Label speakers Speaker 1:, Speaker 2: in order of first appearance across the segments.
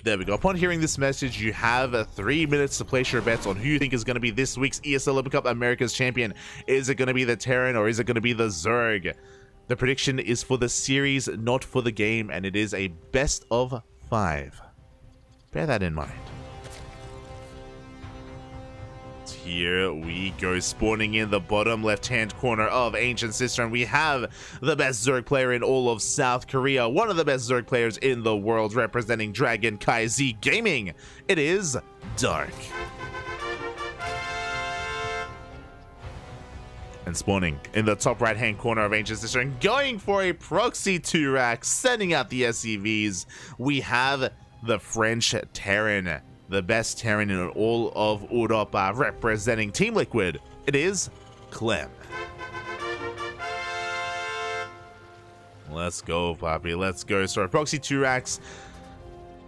Speaker 1: There we go. Upon hearing this message, you have 3 minutes to place your bets on who you think is going to be this week's ESL Open Cup Americas champion. Is it going to be the Terran or is it going to be the Zerg? The prediction is for the series, not for the game, and it is a best of 5. Bear that in mind. Here we go, spawning in the bottom left-hand corner of Ancient Sister, and we have the best Zerg player in all of South Korea, one of the best Zerg players in the world, representing CranKy Z Gaming. It is Dark. And spawning in the top right-hand corner of Ancient Sister and going for a proxy 2-rack, sending out the SCVs, we have the French Terran. The best Terran in all of Europa, representing Team Liquid. It is Clem. Let's go, Poppy. Let's go. So, proxy 2-racks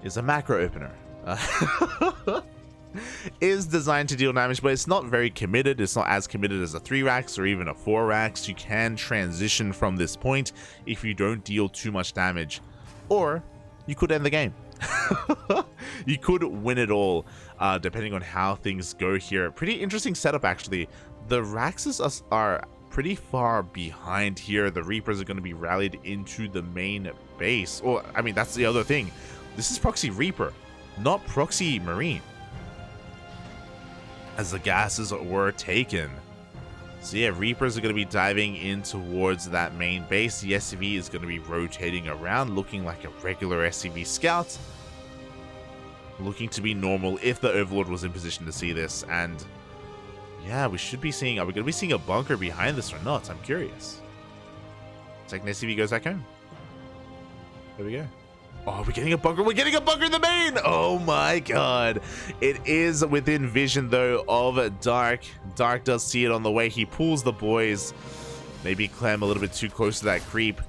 Speaker 1: is a macro opener. Is designed to deal damage, but it's not very committed. It's not as committed as a 3-racks or even a 4-racks. You can transition from this point if you don't deal too much damage. Or you could end the game. You could win it all, depending on how things go here. Pretty interesting setup, actually. The Raxes are pretty far behind here. The Reapers are going to be rallied into the main base. Or, I mean, that's the other thing. This is Proxy Reaper, not Proxy Marine, as the gases were taken. So yeah, Reapers are going to be diving in towards that main base. The SCV is going to be rotating around, looking like a regular SCV scout. Looking to be normal if the Overlord was in position to see this. And yeah, we should be seeing, are we going to be seeing a bunker behind this or not? I'm curious. Second SCV goes back home. There we go. Oh, we're getting a bunker. We're getting a bunker in the main. Oh my god. It is within vision, though, of Dark. Dark does see it on the way. He pulls the boys. Maybe Clem a little bit too close to that creep.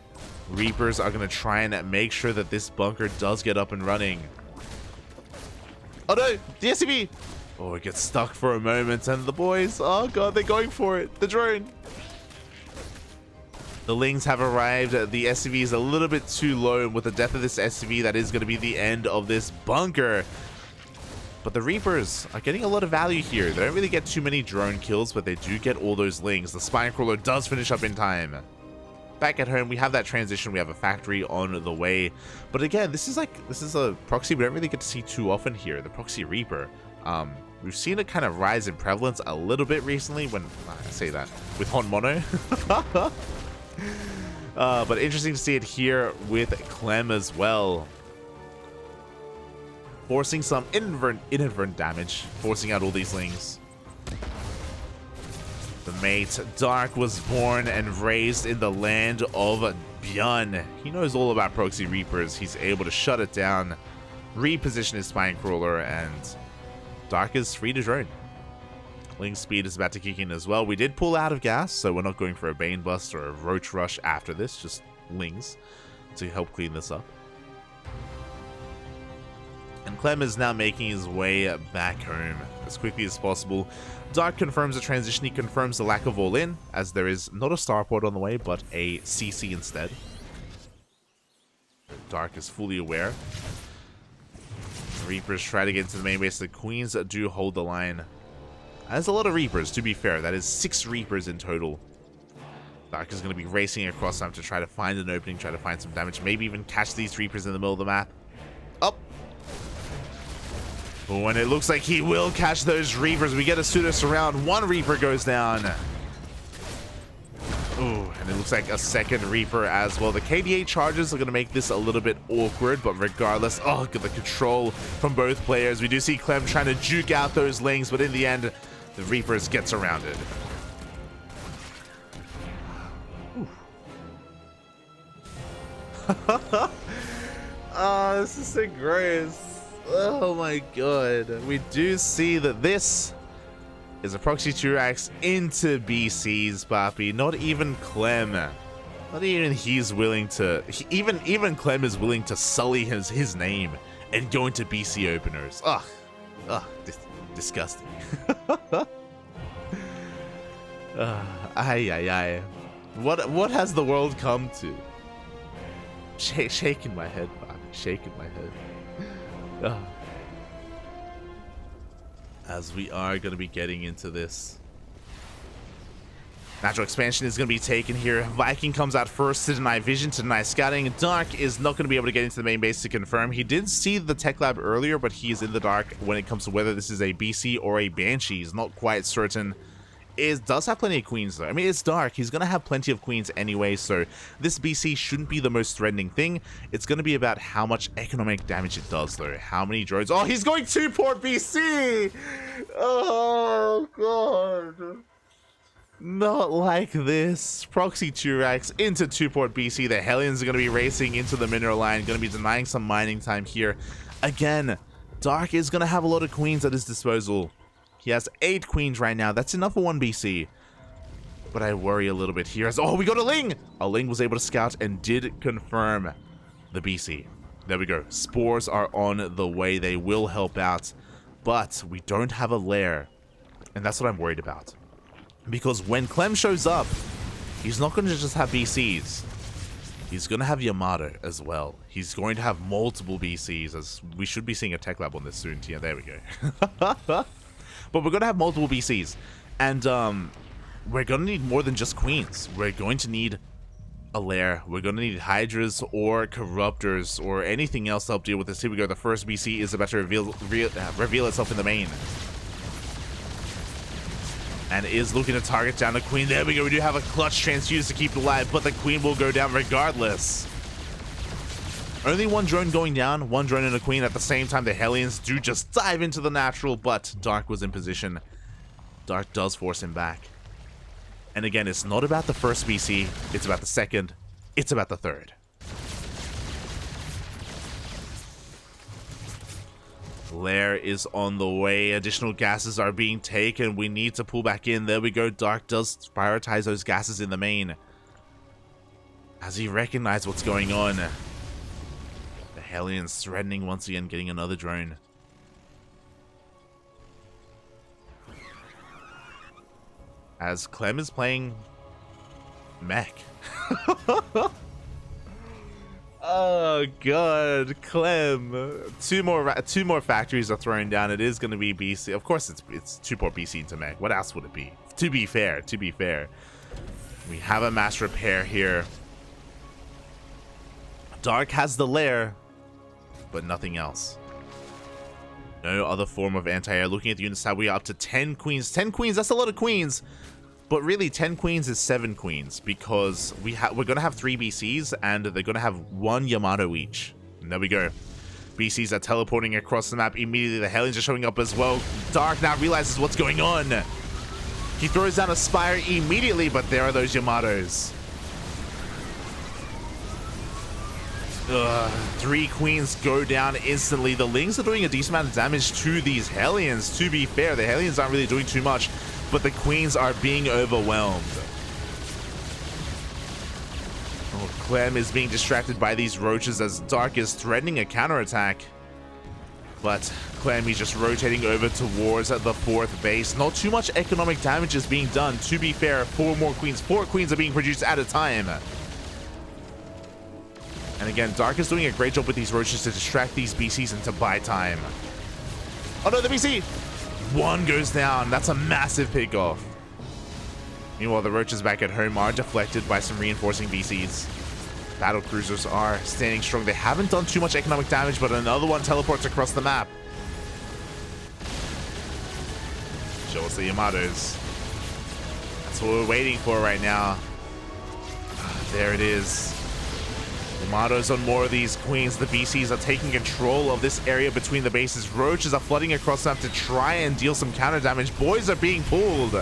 Speaker 1: Reapers are going to try and make sure that this bunker does get up and running. Oh no, the SCV. Oh, it gets stuck for a moment, and the boys, oh god, they're going for it. The drone. The Lings have arrived. The SCV is a little bit too low, and with the death of this SCV, that is going to be the end of this bunker. But the Reapers are getting a lot of value here. They don't really get too many drone kills, but they do get all those Lings. The Spine Crawler does finish up in time. Back at home, we have that transition. We have a factory on the way. But again, this is a proxy we don't really get to see too often here. The Proxy Reaper. We've seen it kind of rise in prevalence a little bit recently when, I say that, with Hon Mono. But interesting to see it here with Clem as well. Forcing some inadvertent damage. Forcing out all these Lings. The mate, Dark, was born and raised in the land of Byun. He knows all about Proxy Reapers. He's able to shut it down, reposition his Spine Crawler, and Dark is free to drone. Ling speed is about to kick in as well. We did pull out of gas, so we're not going for a Bane Bust or a Roach Rush after this, just Lings to help clean this up. And Clem is now making his way back home as quickly as possible. Dark confirms the transition. He confirms the lack of all-in, as there is not a starport on the way, but a CC instead. Dark is fully aware. Reapers try to get into the main base. The Queens do hold the line. There's a lot of Reapers, to be fair. That is 6 Reapers in total. Dark is going to be racing across them to try to find an opening, try to find some damage, maybe even catch these Reapers in the middle of the map. Up! Oh, and it looks like he will catch those Reapers. We get a pseudo surround. 1 Reaper goes down. Ooh, and it looks like a second Reaper as well. The KDA charges are going to make this a little bit awkward, but regardless, oh, look at the control from both players. We do see Clem trying to juke out those Lings, but in the end, the Reapers get surrounded. Oh, this is so gross. Oh my god. We do see that this is a proxy 2-racks into BCs, Papi. Not even Clem. Not even he's willing to... Even Clem is willing to sully his name and go into BC openers. Ugh. Ugh. Disgusting. Ay, ay, ay. What has the world come to? Shaking my head, Papi. Shaking my head. Ugh. As we are going to be getting into this. Natural expansion is going to be taken here. Viking comes out first to deny vision, to deny scouting. Dark is not going to be able to get into the main base to confirm. He did see the tech lab earlier, but he is in the dark when it comes to whether this is a BC or a Banshee. He's not quite certain. It does have plenty of queens though. I mean, it's dark. He's going to have plenty of queens anyway, so this BC shouldn't be the most threatening thing. It's going to be about how much economic damage it does though. How many drones? Oh, he's going 2-port BC! Oh, God. Not like this. Proxy 2-racks into 2-port BC. The Hellions are going to be racing into the mineral line, going to be denying some mining time here. Again, Dark is going to have a lot of queens at his disposal. He has 8 queens right now. That's enough for 1 BC. But I worry a little bit here as, oh, we got a Ling! A Ling was able to scout and did confirm the BC. There we go. Spores are on the way. They will help out. But we don't have a lair. And that's what I'm worried about. Because when Clem shows up, he's not going to just have BCs. He's going to have Yamato as well. He's going to have multiple BCs, as we should be seeing a tech lab on this soon. Yeah, there we go. But we're going to have multiple BCs. And we're going to need more than just queens. We're going to need a lair. We're going to need hydras or corruptors or anything else to help deal with this. Here we go. The first BC is about to reveal itself in the main. And is looking to target down the queen. There we go. We do have a clutch transfuse to keep it alive, but the queen will go down regardless. Only one drone going down, one drone and a queen. At the same time, the Hellions do just dive into the natural, but Dark was in position. Dark does force him back. And again, it's not about the first BC. It's about the second. It's about the third. Lair is on the way. Additional gases are being taken. We need to pull back in. There we go. Dark does prioritize those gases in the main, as he recognizes what's going on. The Hellions threatening once again, getting another drone. As Clem is playing mech. Oh god, Clem. Two more factories are thrown down. It is going to be BC. Of course, it's 2-port BC into mech. What else would it be? To be fair, we have a mass repair here. Dark has the lair, but nothing else. No other form of anti-air. Looking at the unit side, we are up to 10 queens. 10 queens. That's a lot of queens. But really, 10 queens is 7 queens, because we're going to have 3 BCs, and they're going to have 1 Yamato each. And there we go. BCs are teleporting across the map. Immediately, the Hellions are showing up as well. Dark now realizes what's going on. He throws down a Spire immediately, but there are those Yamatos. 3 queens go down instantly. The Lings are doing a decent amount of damage to these Hellions. To be fair, the Hellions aren't really doing too much, but the queens are being overwhelmed. Oh, Clem is being distracted by these roaches as Dark is threatening a counterattack. But Clem is just rotating over towards the 4th base. Not too much economic damage is being done. To be fair, 4 more queens. 4 queens are being produced at a time. And again, Dark is doing a great job with these roaches to distract these BCs and to buy time. Oh no, the BC! 1 goes down. That's a massive pickoff. Meanwhile, the roaches back at home are deflected by some reinforcing BCs. Battle cruisers are standing strong. They haven't done too much economic damage, but another one teleports across the map. Show us the Yamatos. That's what we're waiting for right now. There it is. Yamato's on more of these queens. The BCs are taking control of this area between the bases. Roaches are flooding across the map to try and deal some counter damage. Boys are being pulled.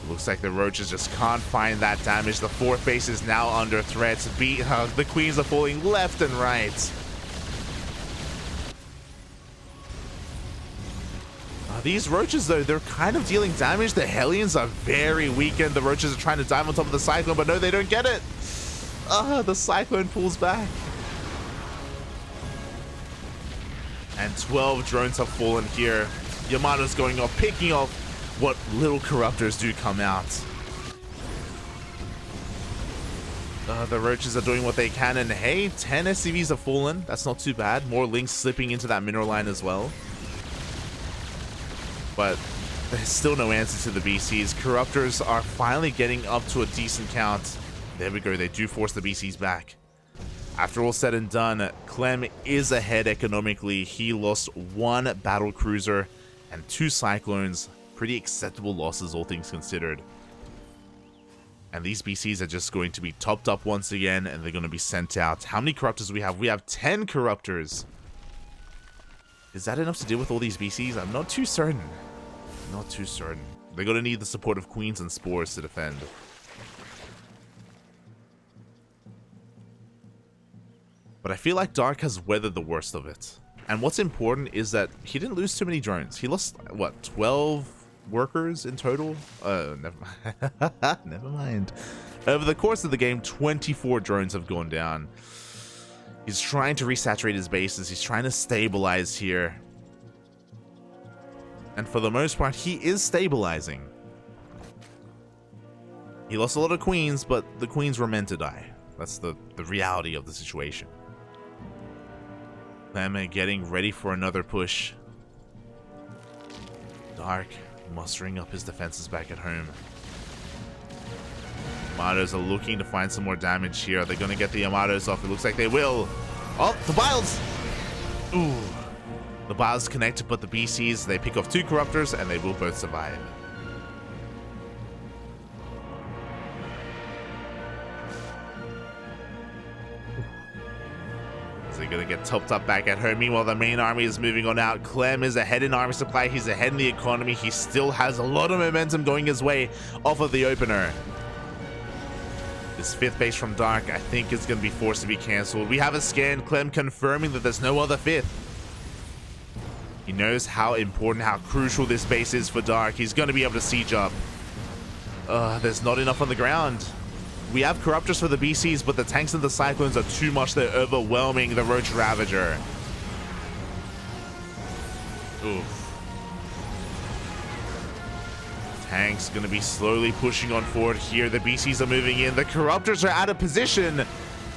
Speaker 1: Looks like the roaches just can't find that damage. The 4th base is now under threat. The queens are falling left and right. These roaches, though, they're kind of dealing damage. The Hellions are very weakened. The roaches are trying to dive on top of the Cyclone, but no, they don't get it. The Cyclone pulls back. And 12 drones have fallen here. Yamato's going off, picking off what little corruptors do come out. The roaches are doing what they can, and hey, 10 SCVs have fallen. That's not too bad. More links slipping into that mineral line as well. But there's still no answer to the BCs. Corruptors are finally getting up to a decent count. There we go, they do force the BCs back. After all said and done, Clem is ahead economically. He lost 1 battle cruiser and 2 cyclones. Pretty acceptable losses, all things considered. And these BCs are just going to be topped up once again, and they're going to be sent out. How many corruptors do we have? We have 10 corruptors. Is that enough to deal with all these BCs? I'm not too certain. Not too certain. They're going to need the support of queens and spores to defend. But I feel like Dark has weathered the worst of it. And what's important is that he didn't lose too many drones. He lost, what, 12 workers in total? Never mind. Never mind. Over the course of the game, 24 drones have gone down. He's trying to resaturate his bases. He's trying to stabilize here. And for the most part, he is stabilizing. He lost a lot of queens, but the queens were meant to die. That's the reality of the situation. Clem getting ready for another push. Dark mustering up his defenses back at home. Armados are looking to find some more damage here. Are they going to get the Armados off? It looks like they will. Oh, the Biles! Ooh. The Biles connect, but the BCs, they pick off 2 corruptors, and they will both survive. They're going to get topped up back at home. Meanwhile, the main army is moving on out. Clem is ahead in army supply. He's ahead in the economy. He still has a lot of momentum going his way off of the opener. This 5th base from Dark, I think, is going to be forced to be cancelled. We have a scan. Clem confirming that there's no other 5th. He knows how important, how crucial this base is for Dark. He's going to be able to siege up. There's not enough on the ground. We have Corruptors for the BCs, but the tanks and the Cyclones are too much. They're overwhelming the Roach Ravager. Oof. Tanks going to be slowly pushing on forward here. The BCs are moving in. The Corruptors are out of position.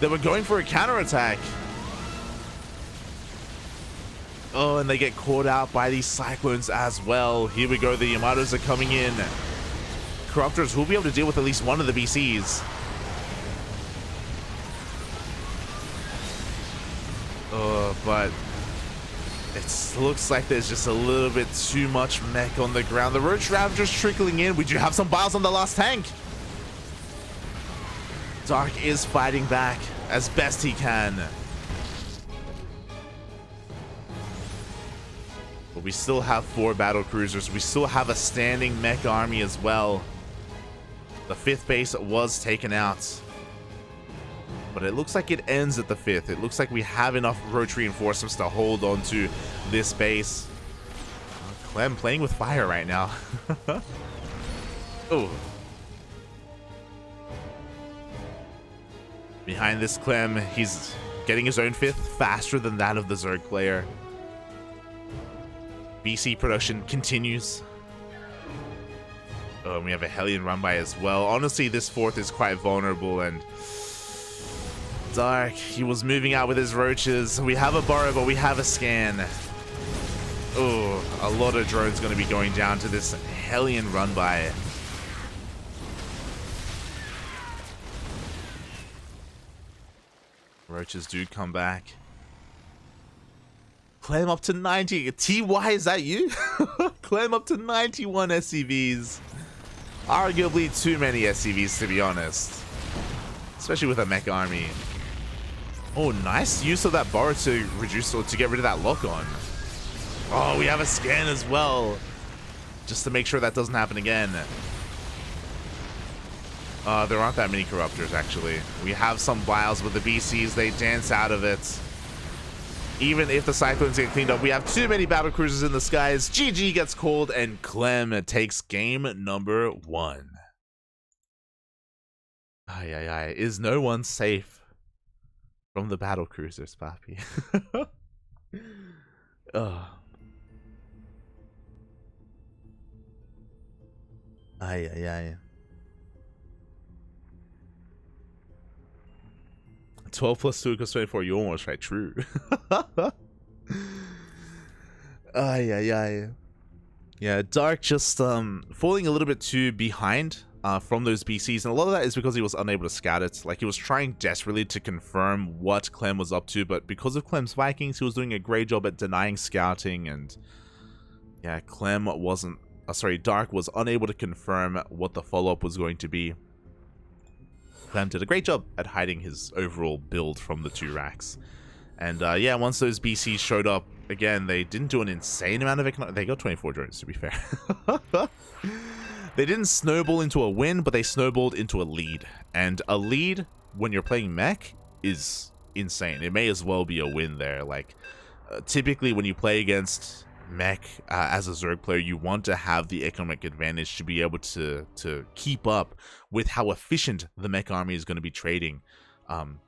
Speaker 1: They were going for a counterattack. Oh, and they get caught out by these Cyclones as well. Here we go. The Yamatos are coming in. Corruptors will be able to deal with at least one of the BCs. But it looks like there's just a little bit too much mech on the ground. The Roach Ravager's trickling in. We do have some Biles on the last tank. Dark is fighting back as best he can. But we still have 4 battle cruisers. We still have a standing mech army as well. The 5th base was taken out. But it looks like it ends at the 5th. It looks like we have enough roach reinforcements to hold on to this base. Clem playing with fire right now. Oh. Behind this Clem, he's getting his own 5th faster than that of the Zerg player. BC production continues. Oh, and we have a Hellion run by as well. Honestly, this 4th is quite vulnerable, and Dark, he was moving out with his roaches. We have a burrow, but we have a scan. Oh, a lot of drones going to be going down to this Hellion run by. Roaches do come back. Clem up to 90. TY, is that you? Clem up to 91 SCVs. Arguably too many SCVs, to be honest. Especially with a mech army. Oh, nice use of that bar to reduce or to get rid of that lock-on. Oh, we have a scan as well. Just to make sure that doesn't happen again. There aren't that many Corruptors, actually. We have some Biles with the BCs. They dance out of it. Even if the Cyclones get cleaned up, we have too many battle cruisers in the skies. GG gets called, and Clem takes game number 1. Ay, ay, ay. Is no one safe from the battle cruisers, Papi? Oh. Ay, ay, ay. 12 plus 2 equals 24. You're almost right. True. Ay, ay, ay. Yeah, Dark just falling a little bit too behind from those BCs, and a lot of that is because he was unable to scout it. Like, he was trying desperately to confirm what Clem was up to, but because of Clem's Vikings, he was doing a great job at denying scouting, and yeah, Dark was unable to confirm what the follow-up was going to be. Clem did a great job at hiding his overall build from the 2 racks. And yeah, once those BCs showed up, again, they didn't do an insane amount of economic. They got 24 drones, to be fair. They didn't snowball into a win, but they snowballed into a lead. And a lead, when you're playing mech, is insane. It may as well be a win there. Like, typically when you play against mech as a Zerg player, you want to have the economic advantage to be able to keep up with how efficient the mech army is going to be trading.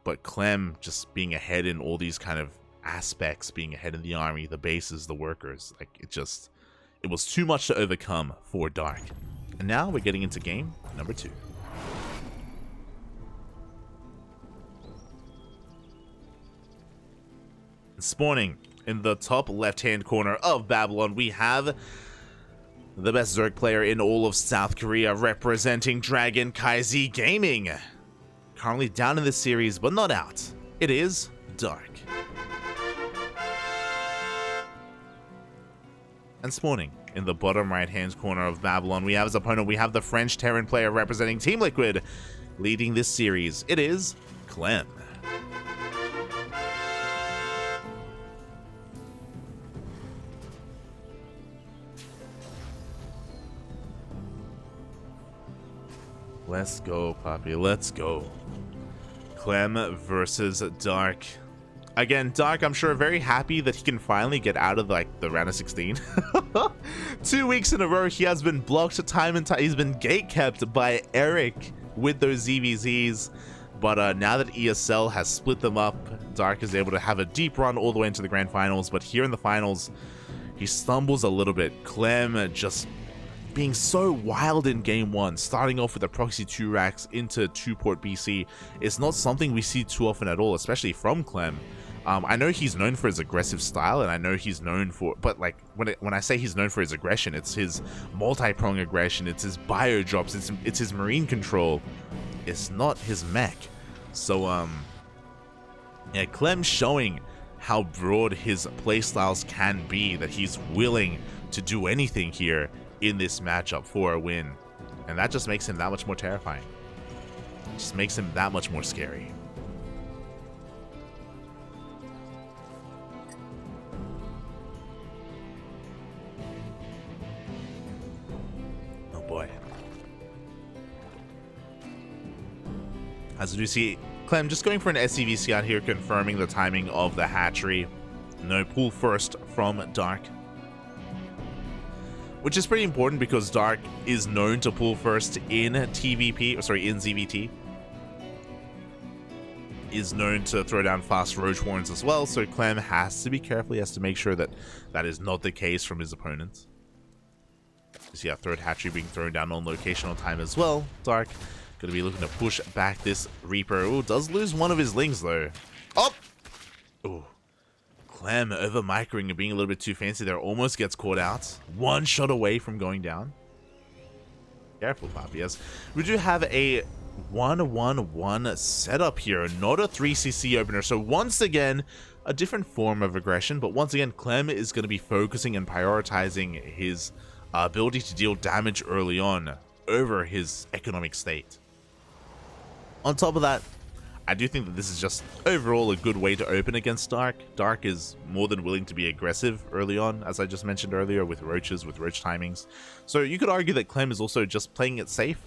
Speaker 1: But Clem just being ahead in all these kind of aspects, being ahead in the army, the bases, the workers, like, it was too much to overcome for Dark. And now we're getting into game number 2. Spawning in the top left-hand corner of Babylon, we have the best Zerg player in all of South Korea, representing CranKy Gaming. Currently down in this series, but not out. It is Dark. And spawning in the bottom right-hand corner of Babylon, we have as opponent, we have the French Terran player representing Team Liquid. Leading this series, it is Clem. Let's go, Poppy. Let's go. Clem versus Dark. Again, Dark, I'm sure, very happy that he can finally get out of, like, the round of 16. 2 weeks in a row, he has been blocked time and time. He's been gate-kept by Eric with those ZvZs. But now that ESL has split them up, Dark is able to have a deep run all the way into the grand finals. But here in the finals, he stumbles a little bit. Clem just being so wild in game 1, starting off with a proxy 2 racks into 2-port BC, is not something we see too often at all, especially from Clem. I know he's known for his aggressive style, and I know he's known for, but like when I say he's known for his aggression, it's his multi-prong aggression, it's his bio drops, it's his marine control. It's not his mech. So yeah, Clem showing how broad his playstyles can be, that he's willing to do anything here in this matchup for a win, and that just makes him that much more terrifying. It just makes him that much more scary. Oh boy. As we do see, Clem just going for an SCV scout here, confirming the timing of the hatchery. No pull first from Dark, which is pretty important because Dark is known to pull first in ZvT. Is known to throw down fast Roach Horns as well, so Clem has to be careful. He has to make sure that that is not the case from his opponents. You see our third hatchery being thrown down on locational time as well. Dark going to be looking to push back this Reaper. Ooh, does lose one of his lings though. Oh! Ooh. Clem over microing and being a little bit too fancy there, almost gets caught out. One shot away from going down. Careful, Poppy. Yes, we do have a 1-1-1 setup here, not a 3cc opener. So once again, a different form of aggression, but once again, Clem is going to be focusing and prioritizing his ability to deal damage early on over his economic state. On top of that, I do think that this is just overall a good way to open against Dark. Dark is more than willing to be aggressive early on, as I just mentioned earlier, with roaches, with roach timings. So you could argue that Clem is also just playing it safe.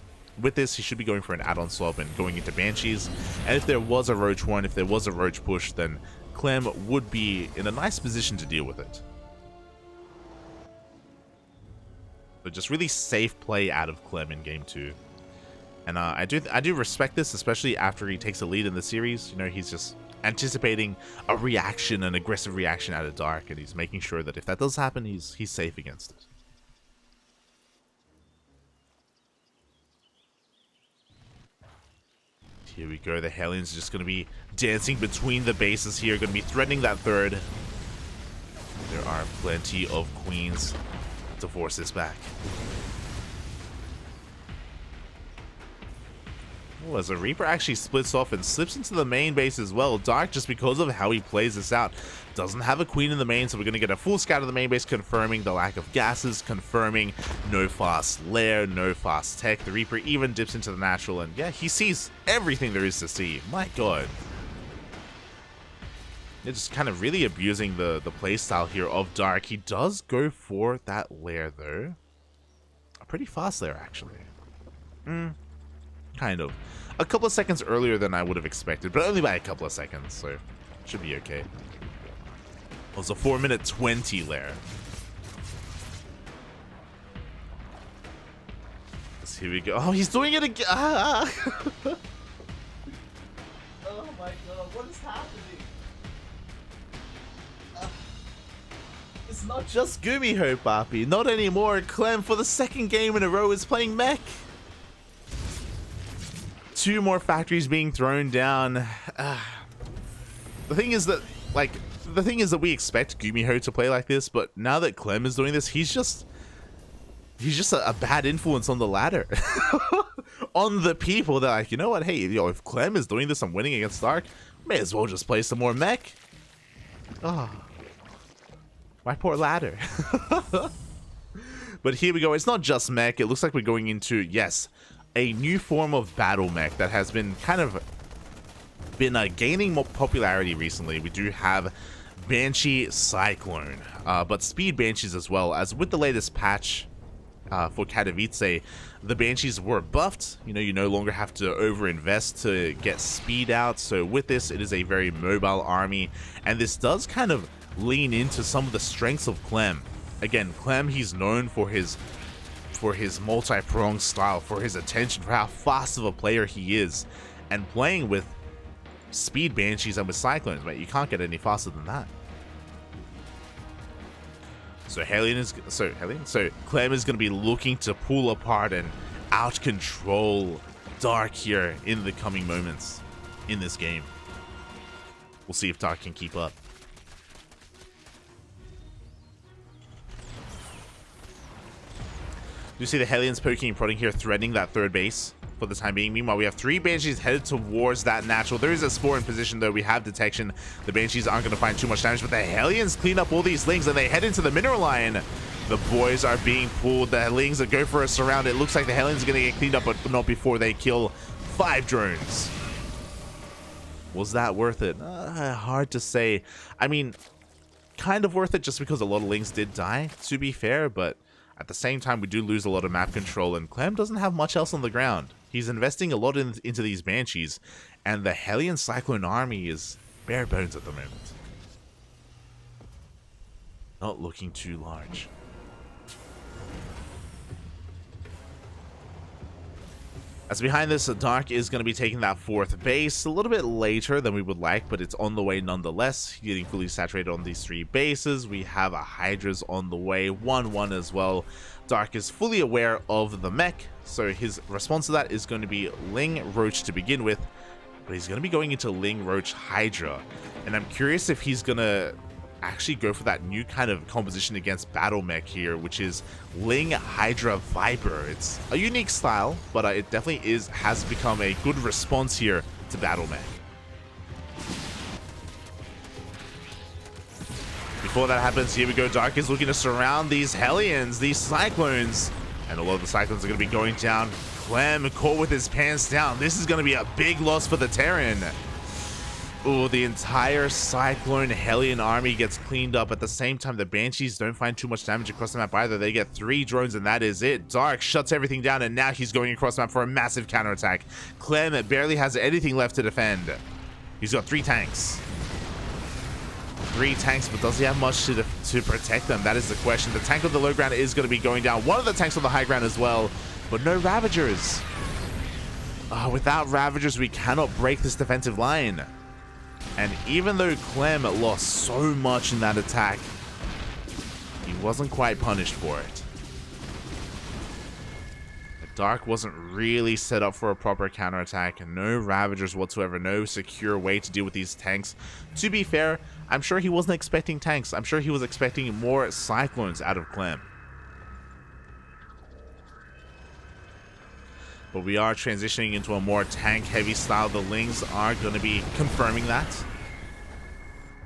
Speaker 1: With this, he should be going for an add-on swap and going into Banshees. And if there was a roach one, if there was a roach push, then Clem would be in a nice position to deal with it. So just really safe play out of Clem in game 2. And I do respect this, especially after he takes a lead in the series. You know, he's just anticipating a reaction, an aggressive reaction out of Dark, and he's making sure that if that does happen, he's safe against it. Here we go. The Hellions just going to be dancing between the bases here. Going to be threatening that third. There are plenty of queens to force this back. Oh, as a Reaper actually splits off and slips into the main base as well. Dark, just because of how he plays this out, doesn't have a queen in the main, so we're going to get a full scout of the main base, confirming the lack of gases, confirming no fast lair, no fast tech. The Reaper even dips into the natural, and yeah, he sees everything there is to see. My god. They're just kind of really abusing the playstyle here of Dark. He does go for that lair, though. A pretty fast lair, actually. Kind of. A couple of seconds earlier than I would have expected, but only by a couple of seconds, so should be okay. It was a 4-minute 20 lair. So here we go. Oh, he's doing it again. Ah. Oh my god, what is happening? It's not just Gumiho, Papi. Not anymore. Clem, for the second game in a row, is playing mech. 2 more factories being thrown down. The thing is that we expect Gumiho to play like this, but now that Clem is doing this, he's just a bad influence on the ladder. On the people that are like, you know what, hey, if Clem is doing this, I'm winning against Stark, may as well just play some more mech. Oh, my poor ladder. But here we go. It's not just mech. It looks like we're going into, yes, a new form of battle mech that has been gaining more popularity recently. We do have Banshee Cyclone, but Speed Banshees as well. As with the latest patch for Katowice, the Banshees were buffed. You no longer have to overinvest to get speed out. So with this, it is a very mobile army, and this does kind of lean into some of the strengths of Clem. Again, Clem, he's known for his multi-pronged style, for his attention, for how fast of a player he is, and playing with Speed Banshees and with Cyclones, mate, you can't get any faster than that. So Clem is going to be looking to pull apart and out-control Dark here in the coming moments in this game. We'll see if Dark can keep up. You see the Hellions poking and prodding here, threatening that third base for the time being. Meanwhile, we have 3 Banshees headed towards that natural. There is a Spore in position, though. We have detection. The Banshees aren't going to find too much damage, but the Hellions clean up all these Lings, and they head into the Mineral Line. The boys are being pulled. The Lings are go for a surround. It looks like the Hellions are going to get cleaned up, but not before they kill 5 drones. Was that worth it? Hard to say. I mean, kind of worth it just because a lot of Lings did die, to be fair, but at the same time, we do lose a lot of map control, and Clem doesn't have much else on the ground. He's investing a lot into these Banshees, and the Hellion Cyclone army is bare bones at the moment. Not looking too large. As behind this, Dark is going to be taking that 4th base a little bit later than we would like, but it's on the way nonetheless. Getting fully saturated on these 3 bases. We have a Hydra's on the way, 1-1 as well. Dark is fully aware of the mech, so his response to that is going to be Ling Roach to begin with, but he's going to be going into Ling Roach Hydra. And I'm curious if he's going to actually go for that new kind of composition against Battle Mech here, which is Ling Hydra Viper. It's a unique style, but it definitely has become a good response here to Battle Mech. Before that happens, here we go. Dark is looking to surround these Hellions, these Cyclones, and a lot of the Cyclones are going to be going down. Clem caught with his pants down. This is going to be a big loss for the Terran. Oh, the entire Cyclone Hellion army gets cleaned up. At the same time, the Banshees don't find too much damage across the map either. They get 3 drones, and that is it. Dark shuts everything down, and now he's going across the map for a massive counterattack. Clem barely has anything left to defend. He's got 3 tanks. 3 tanks, but does he have much to protect them? That is the question. The tank on the low ground is going to be going down. One of the tanks on the high ground as well, but no Ravagers. Without Ravagers, we cannot break this defensive line. And even though Clem lost so much in that attack, he wasn't quite punished for it. Dark wasn't really set up for a proper counterattack. No Ravagers whatsoever. No secure way to deal with these tanks. To be fair, I'm sure he wasn't expecting tanks. I'm sure he was expecting more Cyclones out of Clem. But we are transitioning into a more tank-heavy style. The Lings are going to be confirming that.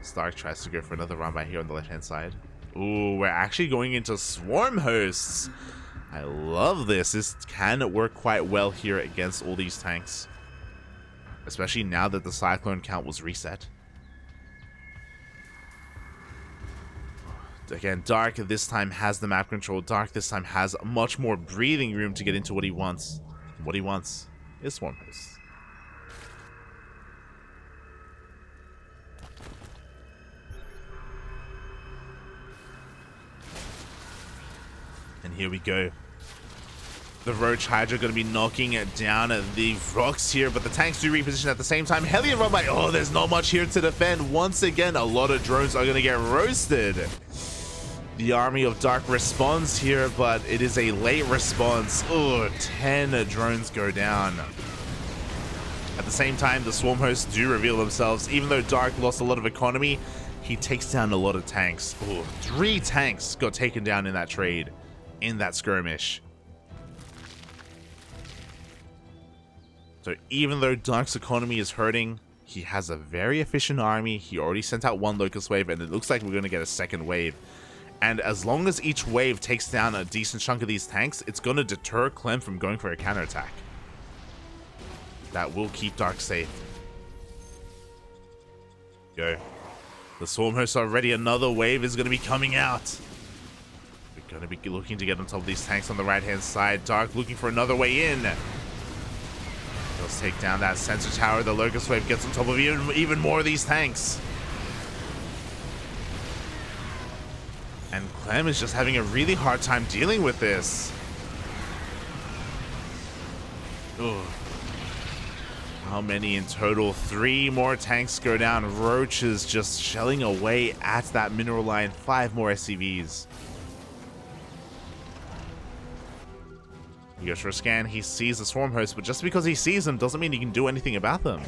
Speaker 1: Stark tries to go for another run by here on the left-hand side. Ooh, we're actually going into Swarm Hosts. I love this. This can work quite well here against all these tanks. Especially now that the Cyclone count was reset. Again, Dark this time has the map control. Dark this time has much more breathing room to get into what he wants. What he wants is Swarm Hosts. And here we go. The Roach Hydra going to be knocking down the rocks here, but the tanks do reposition at the same time. Hellion run by. Oh, there's not much here to defend. Once again, a lot of drones are going to get roasted. The Army of Dark responds here, but it is a late response. Oh, 10 drones go down. At the same time, the Swarm Hosts do reveal themselves. Even though Dark lost a lot of economy, he takes down a lot of tanks. Oh, 3 tanks got taken down in that trade, in that skirmish. So even though Dark's economy is hurting, he has a very efficient army. He already sent out 1 Locust Wave, and it looks like we're going to get a second wave. And as long as each wave takes down a decent chunk of these tanks, it's going to deter Clem from going for a counterattack. That will keep Dark safe. Go. The Swarm Hosts are ready. Another wave is going to be coming out. We're going to be looking to get on top of these tanks on the right-hand side. Dark looking for another way in. Let's take down that sensor tower. The Locust Wave gets on top of even more of these tanks. And Clem is just having a really hard time dealing with this. Ugh. How many in total? 3 more tanks go down. Roach is just shelling away at that mineral line. 5 more SCVs. He goes for a scan. He sees the Swarm Host, but just because he sees them doesn't mean he can do anything about them.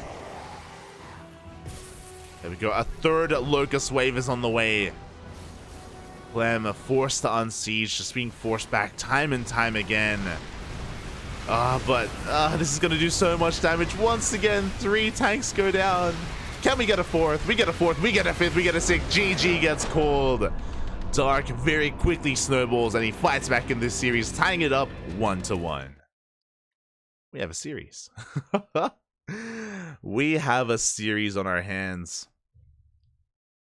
Speaker 1: There we go. A 3rd Locust Wave is on the way. Clem forced to unsiege, just being forced back time and time again. But this is going to do so much damage. Once again, 3 tanks go down. Can we get a 4th? We get a 4th. We get a 5th. We get a 6th. GG gets called. Dark very quickly snowballs, and he fights back in this series, tying it up 1-1. We have a series. We have a series on our hands.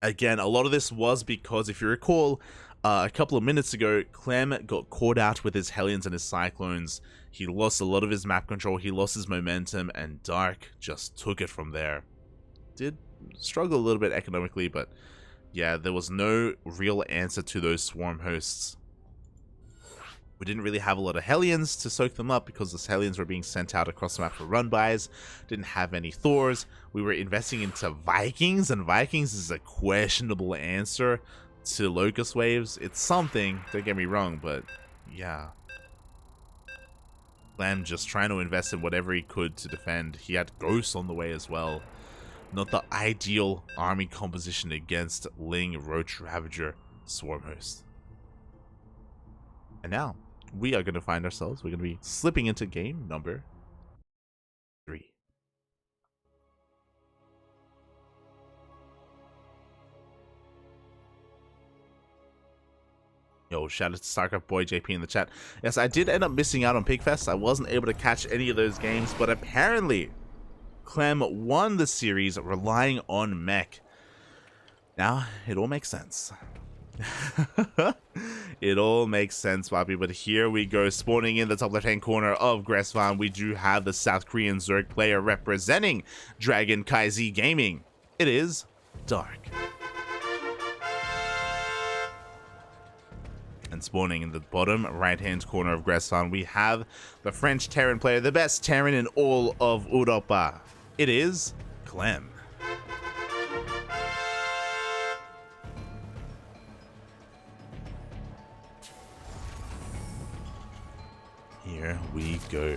Speaker 1: Again, a lot of this was because, if you recall, a couple of minutes ago, Clem got caught out with his Hellions and his Cyclones. He lost a lot of his map control, he lost his momentum, and Dark just took it from there. Did struggle a little bit economically, but yeah, there was no real answer to those Swarm Hosts. We didn't really have a lot of Hellions to soak them up because the Hellions were being sent out across the map for run-bys. Didn't have any Thors. We were investing into Vikings, and Vikings is a questionable answer to Locust Waves. It's something, don't get me wrong, but yeah. Clem just trying to invest in whatever he could to defend. He had Ghosts on the way as well. Not the ideal army composition against Ling, Roach, Ravager, Swarm Host. And now, we are going to find ourselves, we're going to be slipping into game number 3. Yo, shout out to StarCraft boy JP in the chat. Yes, I did end up missing out on Pigfest. I wasn't able to catch any of those games, but apparently Clem won the series relying on mech. Now, it all makes sense. It all makes sense, Bobby, but here we go. Spawning in the top left-hand corner of Gressvan, we do have the South Korean Zerg player representing Dragon KZ Gaming. It is Dark. And spawning in the bottom right-hand corner of Gressvan, we have the French Terran player, the best Terran in all of Europa. It is Clem. Here here we go.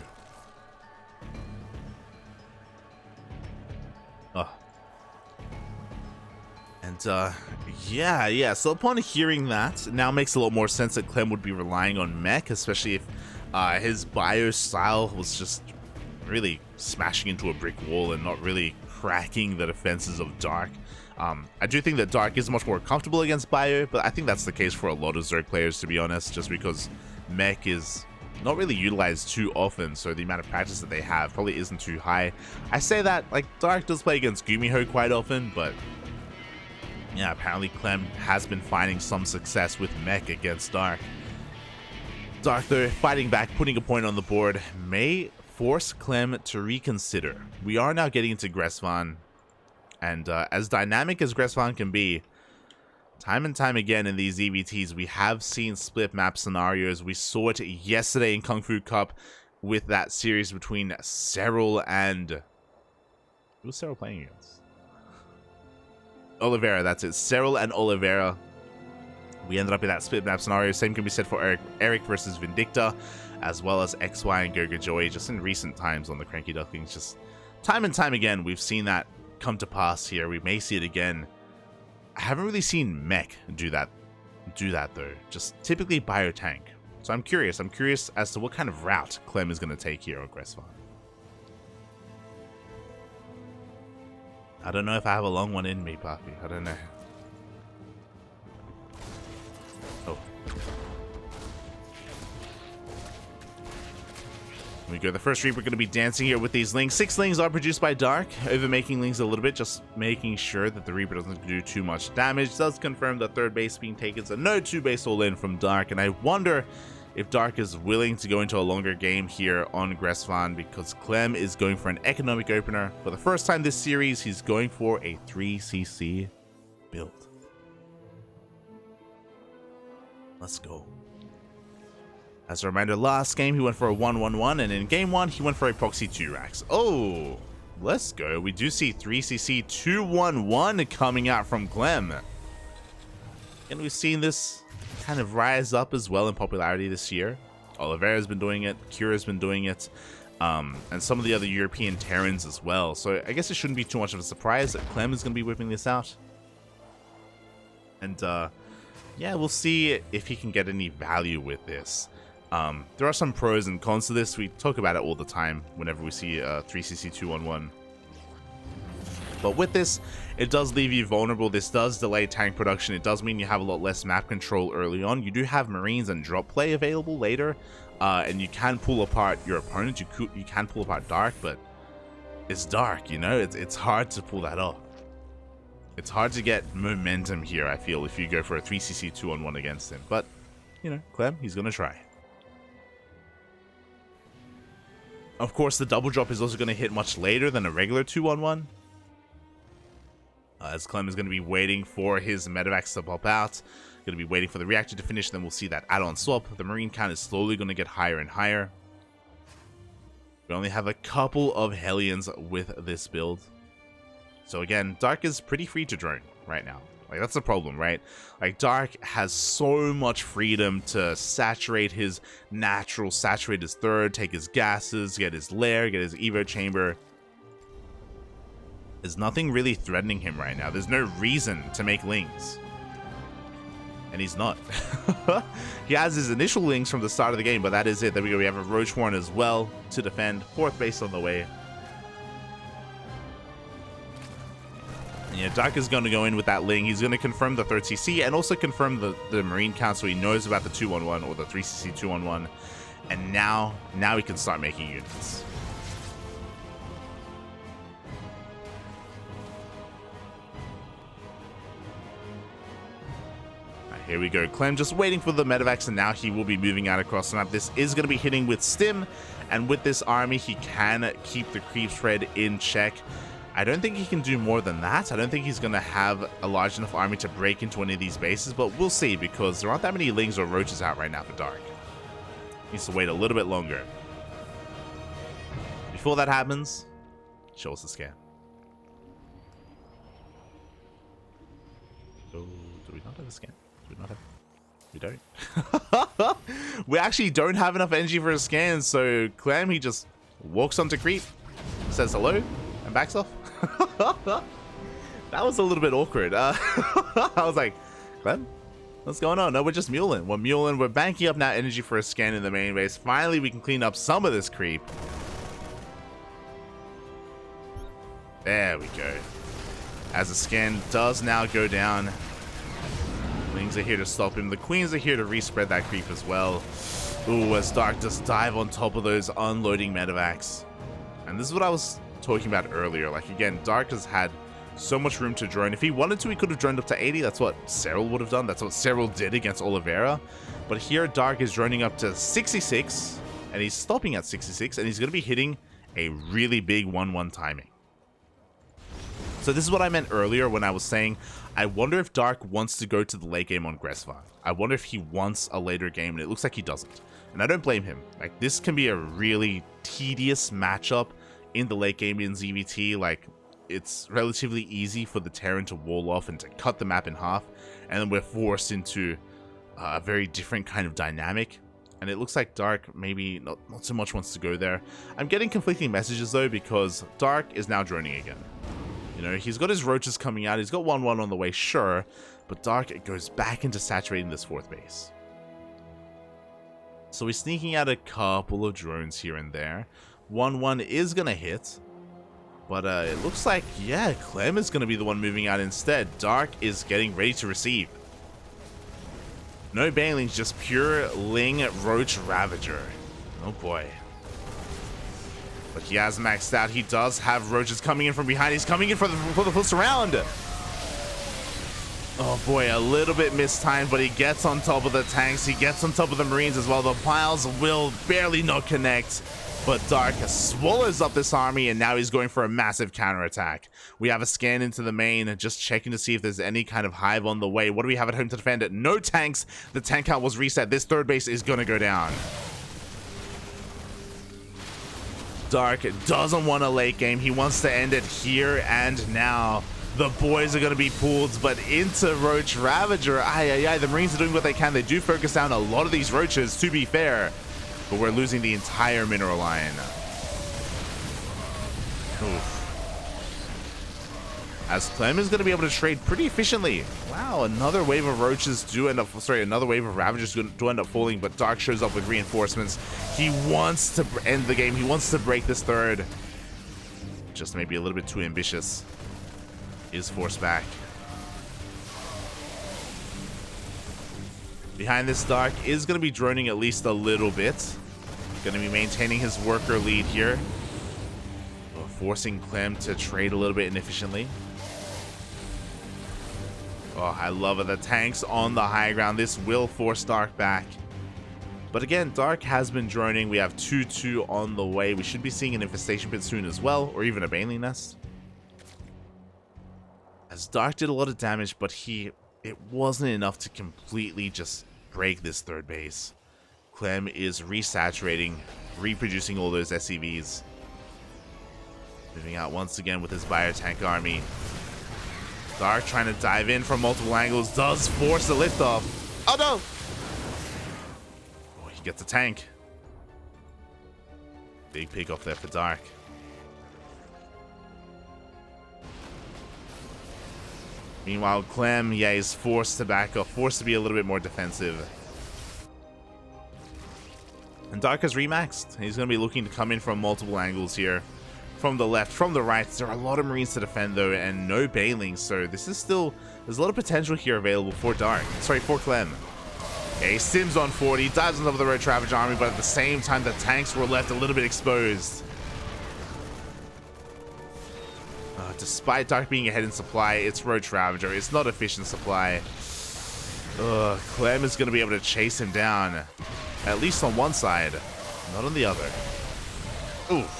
Speaker 1: Oh. And, yeah. So upon hearing that, it now makes a lot more sense that Clem would be relying on mech, especially if his bio style was just really smashing into a brick wall and not really cracking the defenses of Dark. I do think that Dark is much more comfortable against bio, but I think that's the case for a lot of Zerg players, to be honest, just because mech is not really utilized too often, so the amount of practice that they have probably isn't too high. I say that, like, Dark does play against Gumiho quite often, but yeah, apparently Clem has been finding some success with mech against Dark. Dark, though, fighting back, putting a point on the board, may force Clem to reconsider. We are now getting into Gressvan, and as dynamic as Gressvan can be, time and time again in these ZvTs, we have seen split map scenarios. We saw it yesterday in Kung Fu Cup with that series between Serral and... Who was Serral playing against? Oliveira, that's it. Serral and Oliveira. We ended up in that split map scenario. Same can be said for Eric versus Vindicta, as well as XY and Goga Joy, just in recent times on the CranKy Ducklings. Just time and time again, we've seen that come to pass here. We may see it again. I haven't really seen mech do that though. Just typically bio tank. So I'm curious as to what kind of route Clem is going to take here on Gressvan. I don't know if I have a long one in me, Papi. I don't know. Oh. Here we go. The first Reaper going to be dancing here with these lings. 6 lings are produced by Dark, overmaking lings a little bit, just making sure that the Reaper doesn't do too much damage. Does confirm the third base being taken, so no 2 base all in from Dark. And I wonder if Dark is willing to go into a longer game here on Gressvan, because Clem is going for an economic opener. For the first time this series, he's going for a 3cc build. Let's go. As a reminder, last game he went for a 1-1-1, and in game 1 he went for a proxy 2 racks. Oh, let's go. We do see 3cc 2-1-1 coming out from Clem. And we've seen this kind of rise up as well in popularity this year. Oliveira's been doing it, Kira's been doing it, and some of the other European Terrans as well. So I guess it shouldn't be too much of a surprise that Clem is going to be whipping this out. And yeah, we'll see if he can get any value with this. There are some pros and cons to this. We talk about it all the time whenever we see a 3cc 2-1-1. But with this, it does leave you vulnerable. This does delay tank production. It does mean you have a lot less map control early on. You do have Marines and drop play available later, and you can pull apart your opponent. You can pull apart Dark, but it's Dark, you know? It's hard to pull that off. It's hard to get momentum here, I feel, if you go for a 3cc 2-on-1 against him. But, you know, Clem, he's going to try. Of course, the double drop is also going to hit much later than a regular 2-on-1. As Clem is going to be waiting for his medevacs to pop out. Going to be waiting for the reactor to finish, then we'll see that add-on swap. The Marine count is slowly going to get higher and higher. We only have a couple of Hellions with this build. So again, Dark is pretty free to drone right now. Like, that's the problem, right? Like, Dark has so much freedom to saturate his natural, saturate his third, take his gases, get his lair, get his evo chamber. There's nothing really threatening him right now. There's no reason to make lings. And he's not. He has his initial lings from the start of the game, but that is it. There we go. We have a Roach Horn as well to defend. 4th base on the way. And yeah, Dark is going to go in with that ling. He's going to confirm the 3rd CC and also confirm the Marine count, so he knows about the 2-on-1 or the 3cc 2-on-1. And now he can start making units. Here we go. Clem just waiting for the medevacs, and now he will be moving out across the map. This is going to be hitting with stim, and with this army, he can keep the creep spread in check. I don't think he can do more than that. I don't think he's going to have a large enough army to break into any of these bases, but we'll see, because there aren't that many lings or roaches out right now for Dark. He needs to wait a little bit longer. Before that happens, show us the scan. Oh, do we not have a scan? Do we not have? We don't. We actually don't have enough energy for a scan, so Clem, he just walks onto creep, says hello, and backs off. That was a little bit awkward. I was like, Clem, what's going on? No, we're just muling. We're muling. We're banking up now energy for a scan in the main base. Finally, we can clean up some of this creep. There we go. As the scan does now go down, Wings are here to stop him. The Queens are here to respread that creep as well. Ooh, as Dark does dive on top of those unloading medevacs. And this is what I was talking about earlier. Like, again, Dark has had so much room to drone. If he wanted to, he could have droned up to 80. That's what Cyril would have done. That's what Cyril did against Oliveira. But here, Dark is droning up to 66, and he's stopping at 66, and he's going to be hitting a really big 1-1 timing. So this is what I meant earlier when I was saying, I wonder if Dark wants to go to the late game on Gresvar. I wonder if he wants a later game, and it looks like he doesn't. And I don't blame him. Like, this can be a really tedious matchup in the late game in ZvT. Like, it's relatively easy for the Terran to wall off and to cut the map in half, and then we're forced into a very different kind of dynamic. And it looks like Dark maybe not so much wants to go there. I'm getting conflicting messages though, because Dark is now droning again. You know, he's got his roaches coming out, he's got 1-1 on the way, sure, but Dark goes back into saturating this fourth base. So he's sneaking out a couple of drones here and there. 1-1 is gonna hit, but it looks like, yeah, Clem is gonna be the one moving out instead. Dark is getting ready to receive. No banelings, just pure Ling Roach Ravager. Oh boy. But he has maxed out. He does have roaches coming in from behind. He's coming in for the full surround. Oh boy, a little bit mistimed, but he gets on top of the tanks. He gets on top of the Marines as well. The piles will barely not connect, but Dark swallows up this army, and now he's going for a massive counterattack. We have a scan into the main and just checking to see if there's any kind of hive on the way. What do we have at home to defend it? No tanks. The tank count was reset. This third base is going to go down. Dark doesn't want a late game. He wants to end it here and now. The boys are going to be pulled, but into Roach Ravager. The Marines are doing what they can. They do focus down a lot of these roaches, to be fair, but we're losing the entire mineral line. Oof. As Clem is going to be able to trade pretty efficiently. Wow, another wave of roaches do end up, another wave of Ravagers do end up falling, but Dark shows up with reinforcements. He wants to end the game. He wants to break this third. Just maybe a little bit too ambitious. Is forced back. Behind this, Dark is going to be droning at least a little bit. Going to be maintaining his worker lead here. Forcing Clem to trade a little bit inefficiently. Oh, I love it. The tanks on the high ground. This will force Dark back. But again, Dark has been droning. We have 2-2 on the way. We should be seeing an infestation pit soon as well, or even a Baneling nest. As Dark did a lot of damage, but it wasn't enough to completely just break this third base. Clem is resaturating, reproducing all those SCVs. Moving out once again with his biotank army. Dark trying to dive in from multiple angles, does force the liftoff. Oh no! Oh, he gets a tank. Big pick off there for Dark. Meanwhile, Clem, is forced to back up, forced to be a little bit more defensive. And Dark has remaxed. He's going to be looking to come in from multiple angles here. From the left, from the right. There are a lot of Marines to defend though, and no Banelings, so this is still, there's a lot of potential here available for for Clem. Okay, Sims on 40, dives on top of the Roach Ravager army, but at the same time the tanks were left a little bit exposed. Despite Dark being ahead in supply, it's Roach Ravager. It's not efficient supply. Clem is going to be able to chase him down, at least on one side, not on the other. Oof.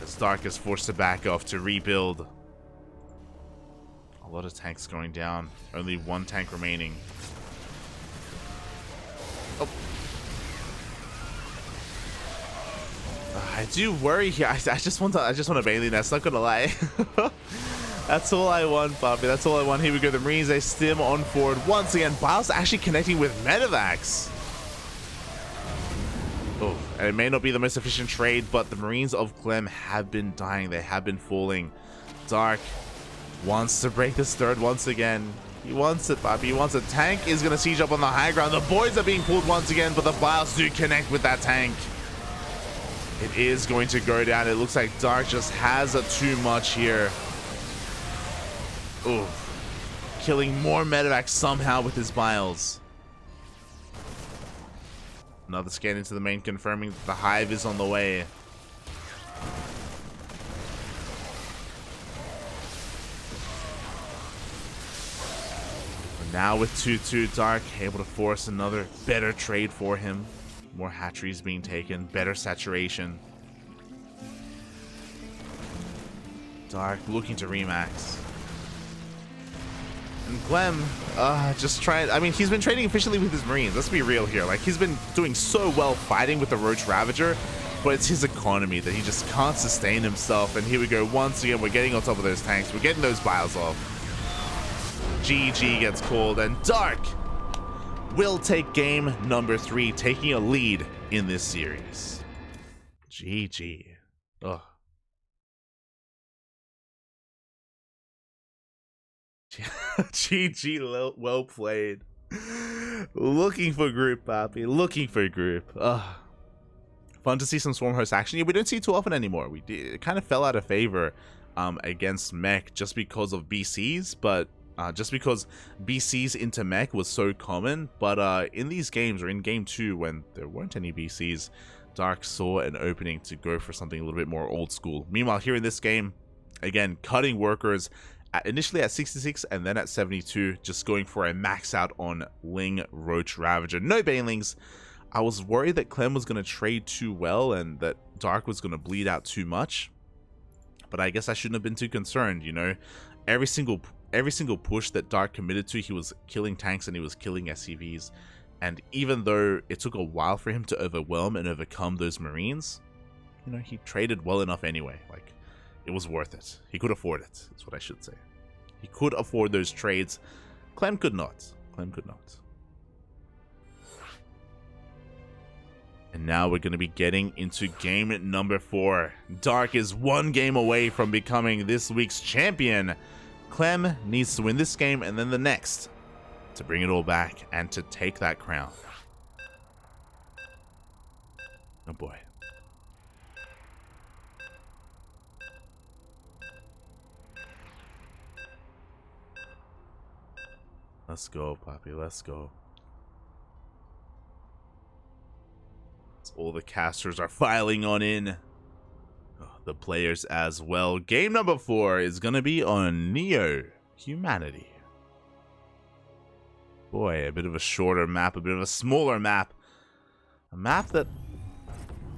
Speaker 1: As Dark is forced to back off to rebuild. A lot of tanks going down. Only one tank remaining. Oh. I do worry here. I just want a Bailey nest, not gonna lie. That's all I want, Puppy. That's all I want. Here we go. The Marines, they stim on forward once again. Biles actually connecting with Medivacs. Oh, and it may not be the most efficient trade, but the Marines of Clem have been dying. They have been falling. Dark wants to break this third once again. He wants it, Puppy. He wants it. Tank is going to siege up on the high ground. The boys are being pulled once again, but the Biles do connect with that tank. It is going to go down. It looks like Dark just has too much here. Ooh, killing more medevacs somehow with his Biles. Another scan into the main confirming that the hive is on the way. But now with 2-2, Dark able to force another better trade for him. More hatcheries being taken, better saturation. Dark looking to remax. And Clem, just trying. I mean, he's been trading efficiently with his Marines. Let's be real here. Like, he's been doing so well fighting with the Roach Ravager, but it's his economy that he just can't sustain himself. And here we go. Once again, we're getting on top of those tanks. We're getting those Biles off. GG gets called, and Dark will take game number 3, taking a lead in this series. GG. Ugh. GG, well played. Looking for group, Papi. Looking for group. Fun to see some Swarm Host action. Yeah, we don't see it too often anymore. It kind of fell out of favor against Mech just because of BCs, but just because BCs into Mech was so common. But in these games, or in game 2, when there weren't any BCs, Dark saw an opening to go for something a little bit more old school. Meanwhile, here in this game, again, cutting workers initially at 66 and then at 72, just going for a max out on Ling Roach Ravager. No Banelings. I was worried that Clem was going to trade too well and that Dark was going to bleed out too much, but I guess I shouldn't have been too concerned. You know, every single push that Dark committed to, he was killing tanks and he was killing SCVs. And even though it took a while for him to overwhelm and overcome those Marines, you know, he traded well enough anyway. Like, it was worth it. He could afford it, is what I should say. He could afford those trades. Clem could not. Clem could not. And now we're going to be getting into game number 4. Dark is 1 game away from becoming this week's champion. Clem needs to win this game and then the next to bring it all back and to take that crown. Oh boy. Let's go, Poppy. Let's go. All the casters are filing on in. Oh, the players as well. Game number 4 is going to be on Neo Humanity. Boy, a bit of a shorter map, a bit of a smaller map. A map that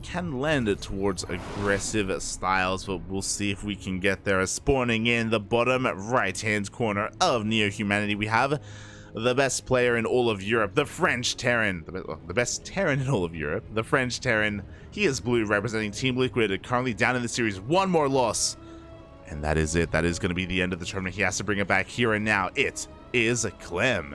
Speaker 1: can lend it towards aggressive styles, but we'll see if we can get there. Spawning in the bottom right-hand corner of Neo Humanity, we have the best player in all of Europe, the French Terran. The best Terran in all of Europe, the French Terran. He is blue, representing Team Liquid, currently down in the series. 1 more loss, and that is it. That is going to be the end of the tournament. He has to bring it back here and now. It is Clem.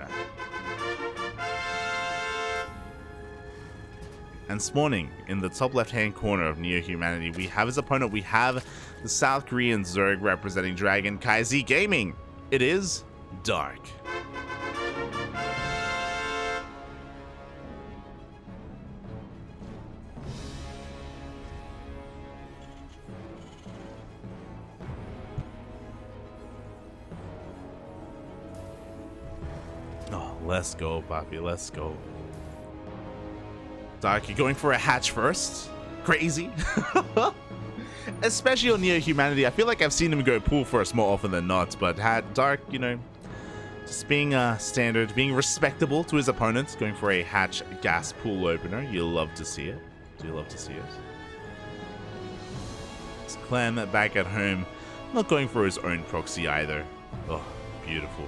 Speaker 1: And spawning in the top left-hand corner of Neo Humanity, we have his opponent. We have the South Korean Zerg representing Dragon Kai Gaming. It is Dark. Oh, let's go, Poppy. Let's go. Dark, you're going for a hatch first? Crazy. Especially on Neo Humanity. I feel like I've seen him go pool first more often than not, but Dark, you know, just being standard, being respectable to his opponents, going for a hatch gas pool opener. You'll love to see it. Do you love to see it? It's Clem back at home, not going for his own proxy either. Oh, beautiful.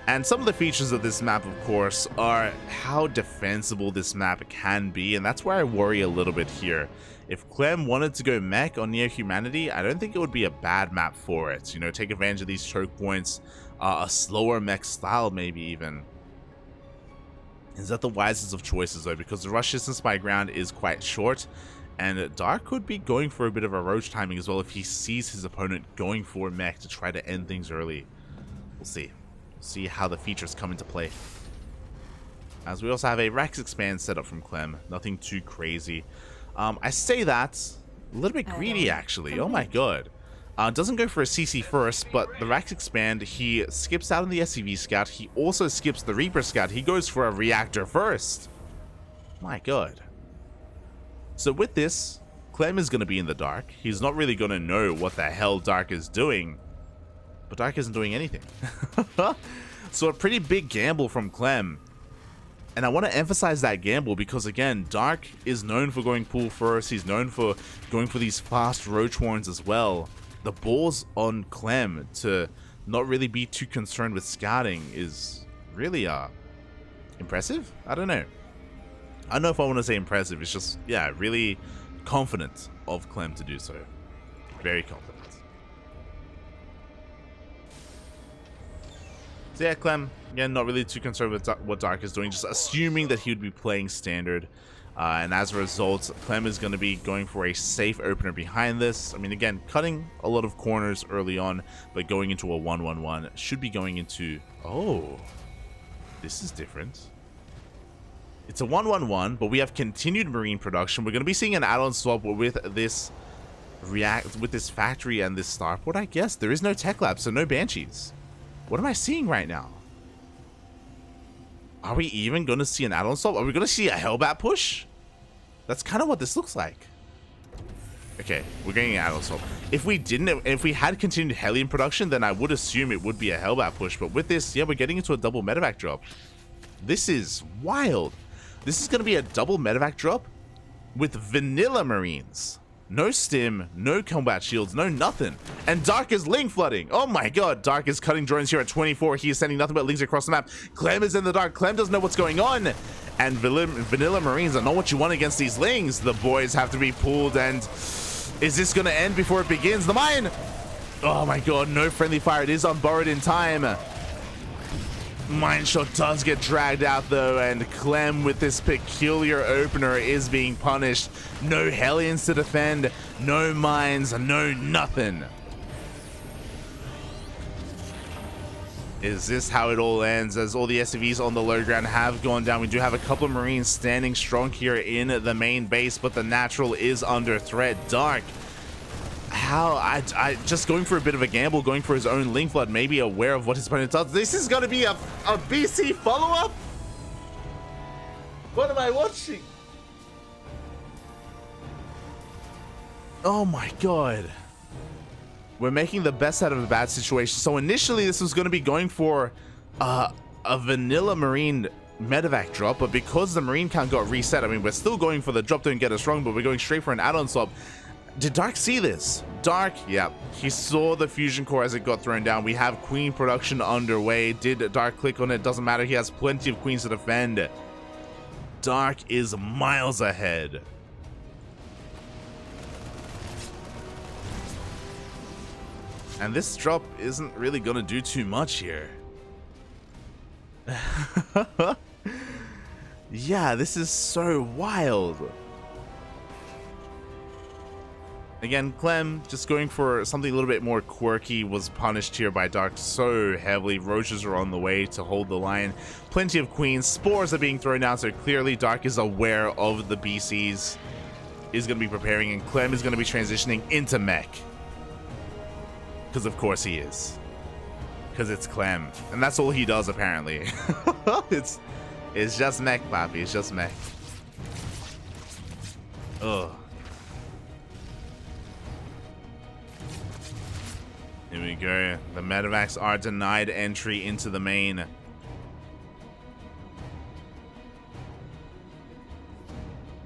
Speaker 1: And some of the features of this map, of course, are how defensible this map can be, and that's where I worry a little bit here. If Clem wanted to go mech on Neo Humanity, I don't think it would be a bad map for it. You know, take advantage of these choke points, a slower mech style maybe even. Is that the wisest of choices though? Because the rush distance by ground is quite short, and Dark could be going for a bit of a roach timing as well if he sees his opponent going for mech to try to end things early. We'll see. See how the features come into play. As we also have a Rex expand set up from Clem. Nothing too crazy. I say that a little bit greedy actually. Oh my god. Doesn't go for a CC first, but the Rex expand, he skips out on the SCV scout. He also skips the Reaper scout. He goes for a reactor first. My god. So with this, Clem is going to be in the dark. He's not really going to know what the hell Dark is doing. But Dark isn't doing anything. So a pretty big gamble from Clem. And I want to emphasize that gamble because, again, Dark is known for going pool first. He's known for going for these fast roach warns as well. The ball's on Clem to not really be too concerned with scouting is really impressive? I don't know. I don't know if I want to say impressive. It's just, yeah, really confident of Clem to do so. Very confident. So yeah, Clem, again, not really too concerned with what Dark is doing, just assuming that he would be playing standard. And as a result, Clem is going to be going for a safe opener behind this. I mean, again, cutting a lot of corners early on, but going into a 1-1-1. Should be going into... Oh, this is different. It's a 1-1-1, but we have continued marine production. We're going to be seeing an add-on swap with this factory and this starport, I guess. There is no tech lab, so no banshees. What am I seeing right now? Are we even going to see an add-on swap? Are we going to see a Hellbat push? That's kind of what this looks like. Okay, we're getting an add-on swap. If we had continued Hellion production, then I would assume it would be a Hellbat push. But with this, yeah, we're getting into a double medevac drop. This is wild. This is going to be a double medevac drop with vanilla marines. No stim, no combat shields, no nothing. And Dark is link flooding. Oh my god, Dark is cutting drones here at 24. He is sending nothing but links across the map. Clem is in the dark. Clem doesn't know what's going on. And vanilla marines are not what you want against these lings. The boys have to be pulled, and is this going to end before it begins? The mine! Oh my god, no friendly fire. It is unborrowed in time. Mine shot does get dragged out though, and Clem with this peculiar opener is being punished. No Hellions to defend, no mines, no nothing. Is this how it all ends, as all the SCVs on the low ground have gone down? We do have a couple of Marines standing strong here in the main base, but the natural is under threat. Dark, how I just going for a bit of a gamble, going for his own link flood, maybe aware of what his opponent does. This is going to be a BC follow-up? What am I watching? Oh my god. We're making the best out of a bad situation. So initially this was going to be going for a vanilla marine medevac drop, but because the marine count got reset, I mean, we're still going for the drop don't get us wrong, but we're going straight for an add-on swap. Did Dark see this? Dark, yeah, he saw the fusion core as it got thrown down. We have queen production underway. Did Dark click on it? Doesn't matter. He has plenty of queens to defend. Dark is miles ahead. And this drop isn't really gonna do too much here. Yeah, this is so wild. Again, Clem just going for something a little bit more quirky, was punished here by Dark so heavily. Roaches are on the way to hold the line. Plenty of queens. Spores are being thrown down, so clearly Dark is aware of the BCs. Is going to be preparing, and Clem is going to be transitioning into mech. Because of course he is. Because it's Clem. And that's all he does, apparently. It's just mech, Papi. It's just mech. Ugh. Here we go. The medevacs are denied entry into the main.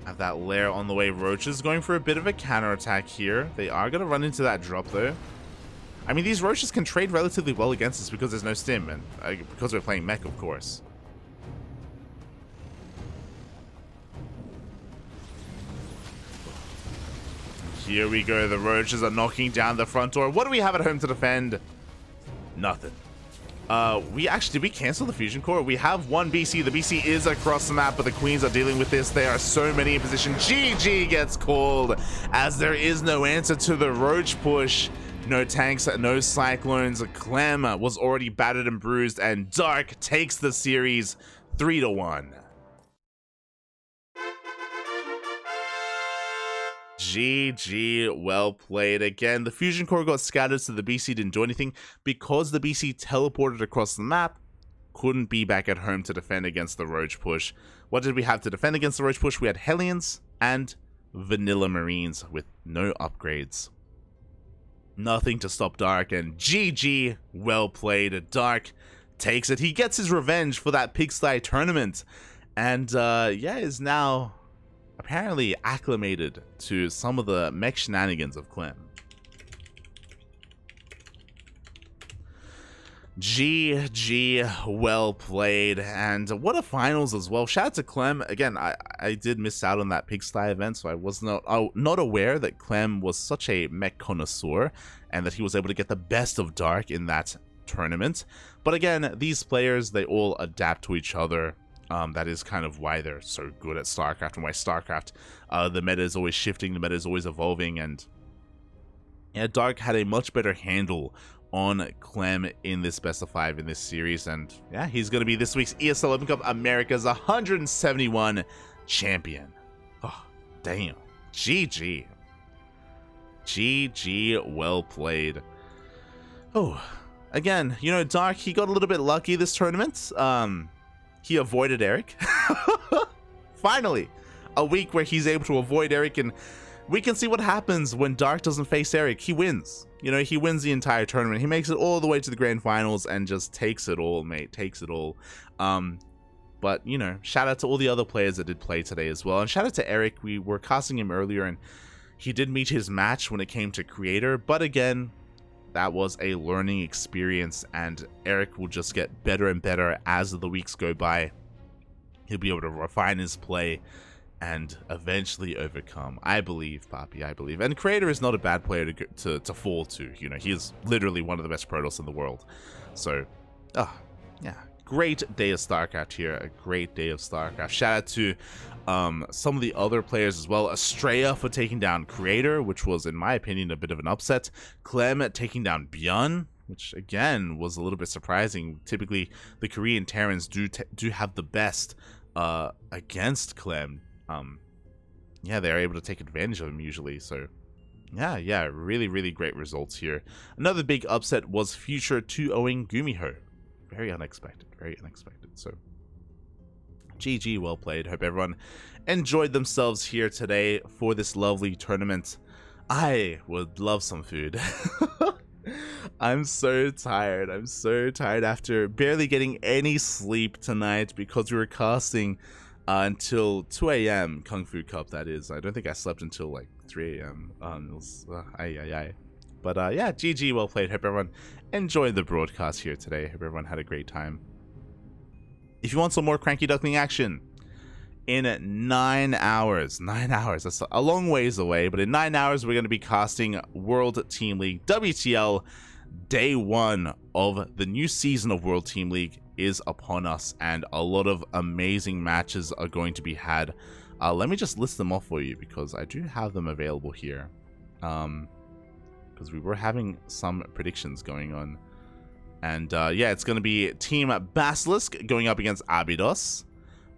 Speaker 1: Have that lair on the way. Roaches going for a bit of a counterattack here. They are going to run into that drop though. I mean, these Roaches can trade relatively well against us because there's no stim, and because we're playing mech, of course. Here we go, the Roaches are knocking down the front door. What do we have at home to defend? Nothing. Did we cancel the fusion core? We have one BC. The BC is across the map, but the Queens are dealing with this. There are so many in position. GG gets called as there is no answer to the Roach push. No tanks, no cyclones. Clem was already battered and bruised, and Dark takes the series 3-1. GG, well played. Again, the fusion core got scattered, so the BC didn't do anything because the BC teleported across the map. Couldn't be back at home to defend against the Roach push. What did we have to defend against the Roach push? We had Hellions and Vanilla Marines with no upgrades. Nothing to stop Dark, and GG, well played. Dark takes it. He gets his revenge for that Pigsty tournament, and yeah, is now apparently acclimated to some of the mech shenanigans of Clem. GG, well played, and what a finals as well. Shout out to Clem. Again, I did miss out on that Pigsty event, so I was not aware that Clem was such a mech connoisseur and that he was able to get the best of Dark in that tournament. But again, these players, they all adapt to each other. That is kind of why they're so good at StarCraft, and why StarCraft, the meta is always shifting, the meta is always evolving, and yeah, Dark had a much better handle on Clem in this best of 5 in this series, and yeah, he's going to be this week's ESL Open Cup Americas 171 champion. Oh, damn. GG. GG, well played. Oh, again, you know, Dark, he got a little bit lucky this tournament. He avoided Eric. Finally, a week where he's able to avoid Eric, and we can see what happens when Dark doesn't face Eric. He wins. You know, he wins the entire tournament. He makes it all the way to the grand finals and just takes it all, mate. Takes it all. But, you know, shout out to all the other players that did play today as well. And shout out to Eric. We were casting him earlier, and he did meet his match when it came to Creator. But again, that was a learning experience, and Eric will just get better and better as the weeks go by. He'll be able to refine his play and eventually overcome. I believe, Papi, I believe. And Creator is not a bad player to fall to. You know, he is literally one of the best Protoss in the world. So, yeah. Great day of StarCraft here. A great day of StarCraft. Shout out to some of the other players as well. Estrella for taking down Creator, which was, in my opinion, a bit of an upset. Clem taking down Bjorn, which, again, was a little bit surprising. Typically, the Korean Terrans do have the best against Clem. Yeah, they're able to take advantage of him usually, so yeah, really, really great results here. Another big upset was Future 2-0ing Gumiho. Very unexpected, so GG, well played. Hope everyone enjoyed themselves here today for this lovely tournament. I would love some food. I'm so tired after barely getting any sleep tonight because we were casting until 2 a.m. Kung Fu Cup, that is. I don't think I slept until like 3 a.m. It was But yeah, GG, well played. Hope everyone enjoyed the broadcast here today. Hope everyone had a great time. If you want some more CranKy Duckling action, in 9 hours, that's a long ways away, but in 9 hours we're going to be casting World Team League WTL. Day 1 of the new season of World Team League is upon us, and a lot of amazing matches are going to be had. Let me just list them off for you because I do have them available here, because we were having some predictions going on. And yeah, it's going to be Team Basilisk going up against Abydos,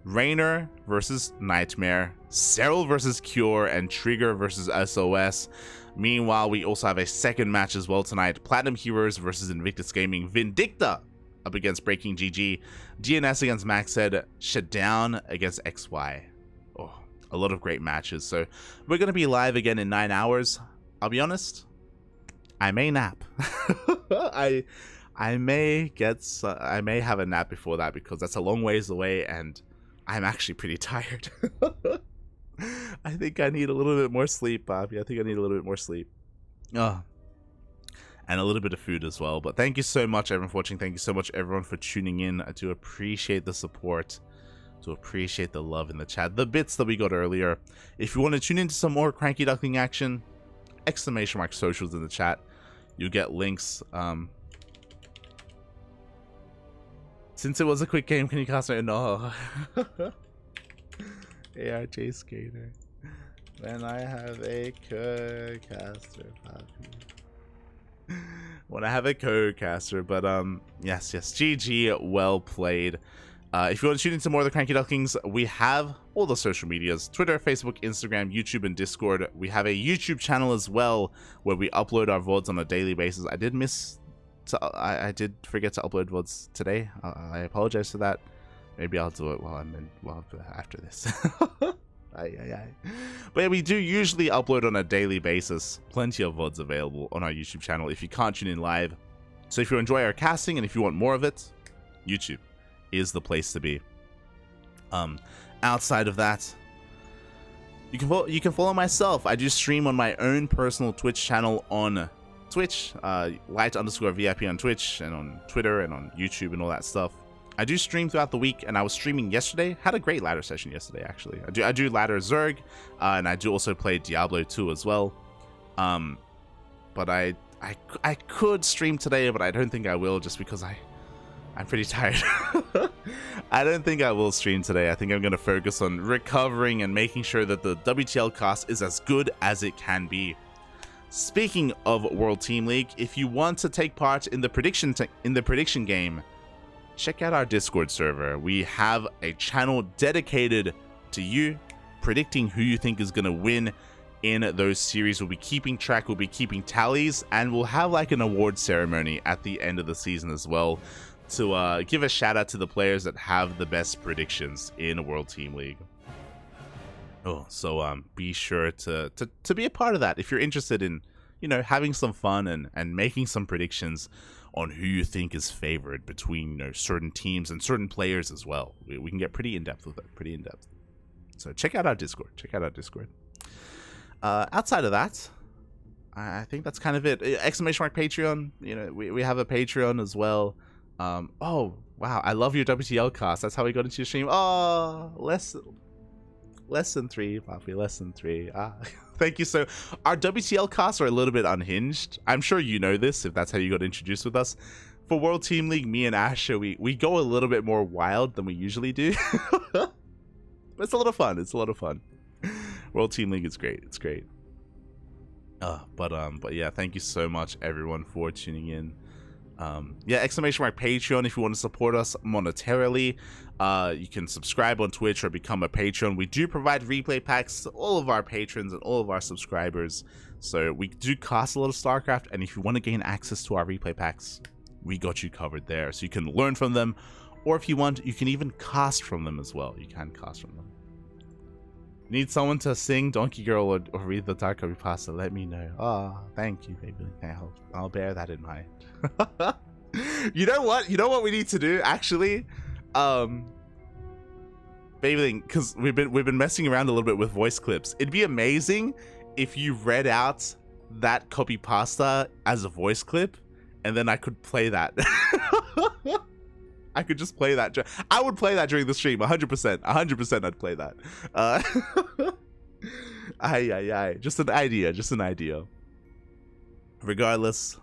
Speaker 1: Raynor versus Nightmare, Cyril versus Cure, and Trigger versus SOS. Meanwhile, we also have a second match as well tonight. Platinum Heroes versus Invictus Gaming. Vindicta up against Breaking GG. DNS against Maxed. Shutdown against XY. Oh, a lot of great matches. So we're going to be live again in 9 hours. I'll be honest, I may nap. I may have a nap before that because that's a long ways away and I'm actually pretty tired. I think I need a little bit more sleep, Bobby. I think I need a little bit more sleep. Oh. and a little bit of food as well. But thank you so much, everyone, for watching. Thank you so much, everyone, for tuning in. I do appreciate the support. To appreciate the love in the chat, the bits that we got earlier. If you want to tune into some more CranKy Duckling action, ! Socials in the chat. You get links. Since it was a quick game, can you cast it? No. ARJ Skater. When I have a co-caster, puppy. When I have a co-caster, but yes, GG, well played. If you want to tune into more of the CranKy Ducklings, we have all the social medias: Twitter, Facebook, Instagram, YouTube, and Discord. We have a YouTube channel as well where we upload our VODs on a daily basis. I I did forget to upload VODs today. I apologize for that. Maybe I'll do it after this. But yeah, we do usually upload on a daily basis. Plenty of VODs available on our YouTube channel if you can't tune in live. So if you enjoy our casting and if you want more of it, YouTube is the place to be. Outside of that, you can follow myself. I do stream on my own personal Twitch channel on Twitch, light_VIP on Twitch, and on Twitter and on YouTube and all that stuff. I do stream throughout the week, and I was streaming yesterday. Had a great ladder session yesterday, actually. I do ladder Zerg, and I do also play Diablo 2 as well. But I could stream today, but I don't think I will, just because I'm pretty tired. I don't think I will stream today. I think I'm going to focus on recovering and making sure that the WTL cast is as good as it can be. Speaking of World Team League, if you want to take part in the prediction game, check out our Discord server. We have a channel dedicated to you predicting who you think is going to win in those series. We'll be keeping track, we'll be keeping tallies, and we'll have like an award ceremony at the end of the season as well, to give a shout out to the players that have the best predictions in World Team League. So be sure to be a part of that if you're interested in, you know, having some fun and making some predictions on who you think is favored between, you know, certain teams and certain players as well. We can get pretty in depth with it, So check out our Discord. Outside of that, I think that's kind of it. ! Patreon. You know, we have a Patreon as well. Oh wow, I love your WTL cast. That's how we got into your stream. Oh, less than 3, Poppy, less than 3. Thank you. So our WTL casts are a little bit unhinged. I'm sure you know this if that's how you got introduced with us. For World Team League, me and Asher, we go a little bit more wild than we usually do. But it's a lot of fun. World Team League is great. It's great. But yeah, thank you so much everyone for tuning in. Yeah, ! Patreon if you want to support us monetarily. You can subscribe on Twitch or become a patron. We do provide replay packs to all of our patrons and all of our subscribers. So we do cast a lot of StarCraft, and if you want to gain access to our replay packs, we got you covered there. So you can learn from them, or if you want, you can even cast from them as well. You can cast from them. Need someone to sing Donkey Girl or read the Dark Copy Pasta? Let me know. Oh, thank you, baby. I'll bear that in mind. You know what we need to do actually, baby, because we've been messing around a little bit with voice clips. It'd be amazing if you read out that copy pasta as a voice clip, and then I could play that. I could just play that. I would play that during the stream, 100%. I'd play that. Just an idea. Regardless,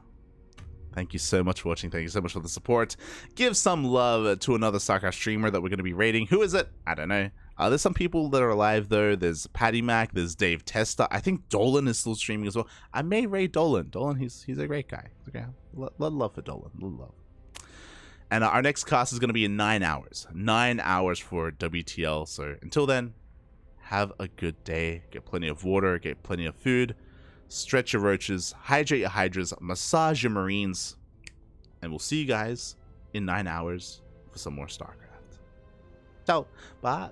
Speaker 1: thank you so much for watching. Thank you so much for the support. Give some love to another StarCraft streamer that we're going to be rating. Who is it? I don't know. There's some people that are alive though. There's Patty Mac. There's Dave Testa. I think Dolan is still streaming as well. I may raid Dolan. Dolan, he's a great guy. Okay, love for Dolan. Love. And our next cast is going to be in 9 hours. 9 hours for WTL. So until then, have a good day. Get plenty of water. Get plenty of food. Stretch your roaches. Hydrate your hydras. Massage your marines. And we'll see you guys in 9 hours for some more StarCraft. So, bye.